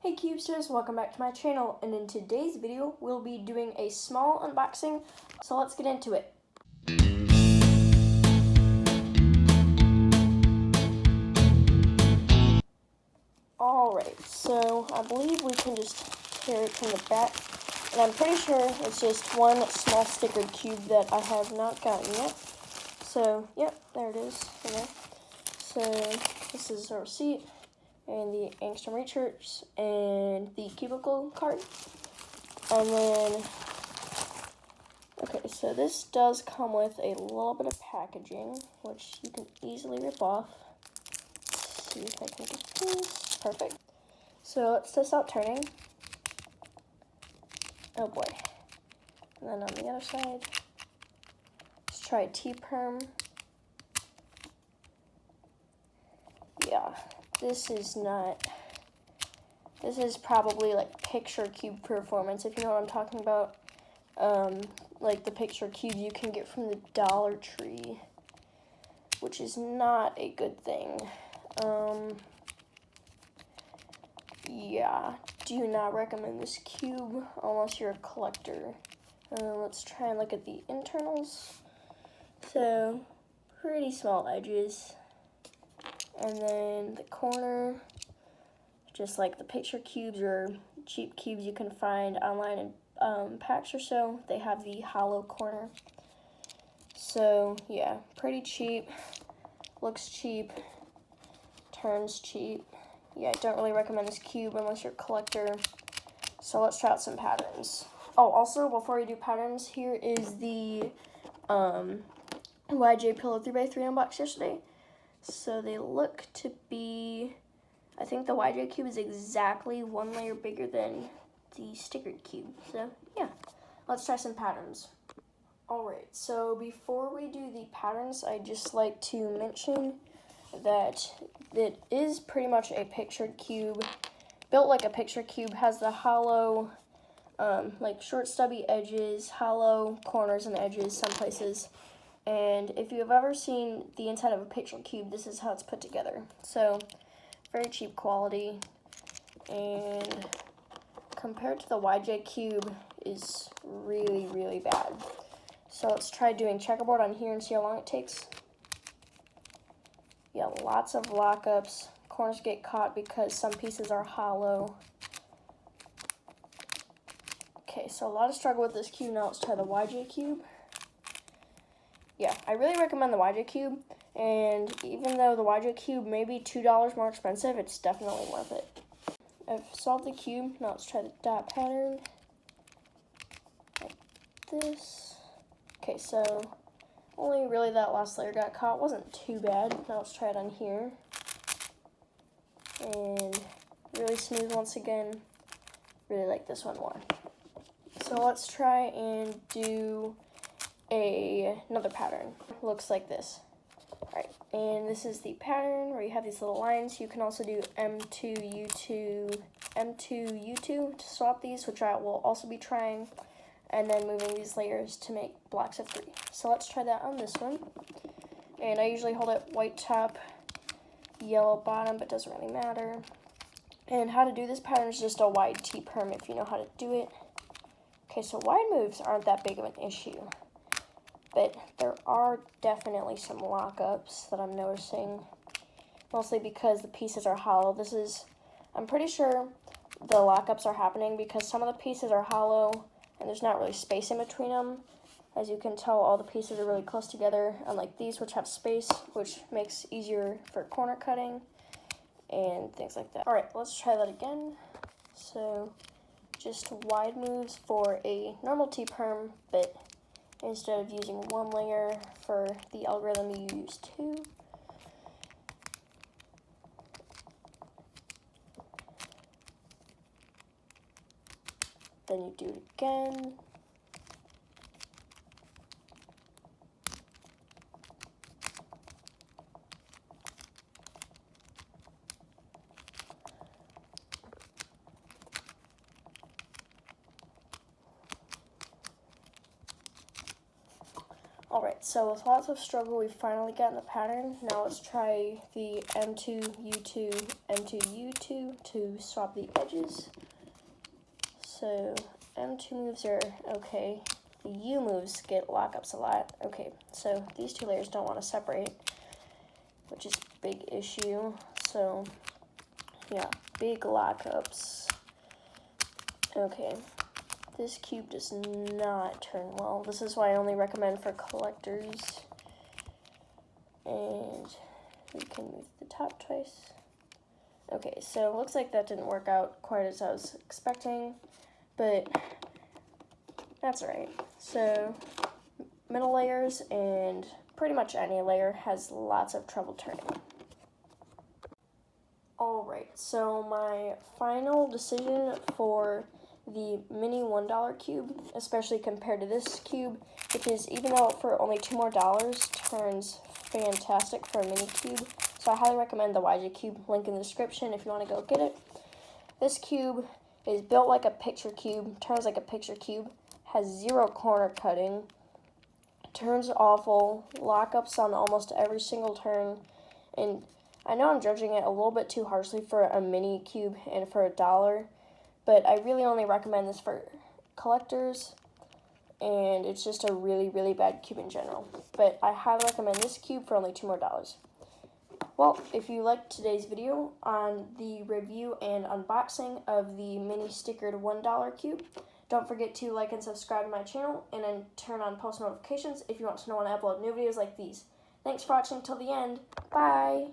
Hey Cubesters, welcome back to my channel, and in today's video we'll be doing a small unboxing, so let's get into it. Alright, so I believe we can just tear it from the back, and I'm pretty sure it's just one small stickered cube that I have not gotten yet. So, yep, there it is, in there. So, this is our receipt, and the Angstrom Research, and the Thecubicle card. And then, okay, so this does come with a little bit of packaging, which you can easily rip off. Let's see if I can get this. Perfect. So let's test out turning. Oh boy. And then on the other side, let's try T-perm. Yeah. This is probably like picture cube performance, if you know what I'm talking about. Like the picture cubes you can get from the Dollar Tree, which is not a good thing. Yeah, do not recommend this cube unless you're a collector. Let's try and look at the internals. So, pretty small edges. And then the corner, just like the picture cubes or cheap cubes you can find online in packs or so, they have the hollow corner. So yeah, pretty cheap, looks cheap, turns cheap. Yeah, I don't really recommend this cube unless you're a collector. So let's try out some patterns. Oh, also, before we do patterns, here is the YJ Pillow 3x3 unboxed yesterday. So they look to be, I think the YJ cube is exactly one layer bigger than the stickered cube. So yeah, let's try some patterns. Alright, so before we do the patterns, I'd just like to mention that it is pretty much a pictured cube, built like a picture cube, has the hollow, like short stubby edges, hollow corners and edges some places. And if you have ever seen the inside of a picture cube, this is how it's put together. So, very cheap quality, and compared to the YJ cube is really, really bad. So let's try doing checkerboard on here and see how long it takes. Yeah, lots of lockups. Corners get caught because some pieces are hollow. Okay, so a lot of struggle with this cube. Now let's try the YJ cube. Yeah, I really recommend the YJ cube, and even though the YJ cube may be $2 more expensive, it's definitely worth it. I've solved the cube. Now let's try the dot pattern, like this. Okay, so only really that last layer got caught. Wasn't too bad. Now let's try it on here, and really smooth once again. Really like this one more. So let's try and do another pattern. Looks like this. Alright, and this is the pattern where you have these little lines. You can also do M2, U2, M2, U2 to swap these, which I will also be trying, and then moving these layers to make blocks of 3. So let's try that on this one. And I usually hold it white top, yellow bottom, but doesn't really matter. And how to do this pattern is just a wide T-perm if you know how to do it. Okay, so wide moves aren't that big of an issue, but there are definitely some lockups that I'm noticing, mostly because the pieces are hollow. I'm pretty sure the lockups are happening because some of the pieces are hollow and there's not really space in between them. As you can tell, all the pieces are really close together, unlike these, which have space, which makes easier for corner cutting and things like that. Alright, let's try that again. So, just wide moves for a normal T-perm, but instead of using one layer for the algorithm, you use 2. Then you do it again. Alright, Alright, so with lots of struggle, we've finally gotten the pattern. Now let's try the M2U2, M2U2 to swap the edges. So M2 moves are okay. The U moves get lockups a lot. Okay, so these two layers don't want to separate, which is a big issue. So yeah, big lockups. Okay. This cube does not turn well. This is why I only recommend for collectors. And we can move the top twice. Okay, so it looks like that didn't work out quite as I was expecting, but that's all right. So middle layers and pretty much any layer has lots of trouble turning. All right, so my final decision for the mini $1 cube, especially compared to this cube, because even though for only $2 more turns fantastic for a mini cube, so I highly recommend the YJ cube, link in the description if you want to go get it. This cube is built like a picture cube, turns like a picture cube, has 0 corner cutting, turns awful, lockups on almost every single turn, and I know I'm judging it a little bit too harshly for a mini cube and for $1, but I really only recommend this for collectors, and it's just a really, really bad cube in general. But I highly recommend this cube for only $2 more. Well, if you liked today's video on the review and unboxing of the mini stickered $1 cube, don't forget to like and subscribe to my channel, and then turn on post notifications if you want to know when I upload new videos like these. Thanks for watching till the end. Bye!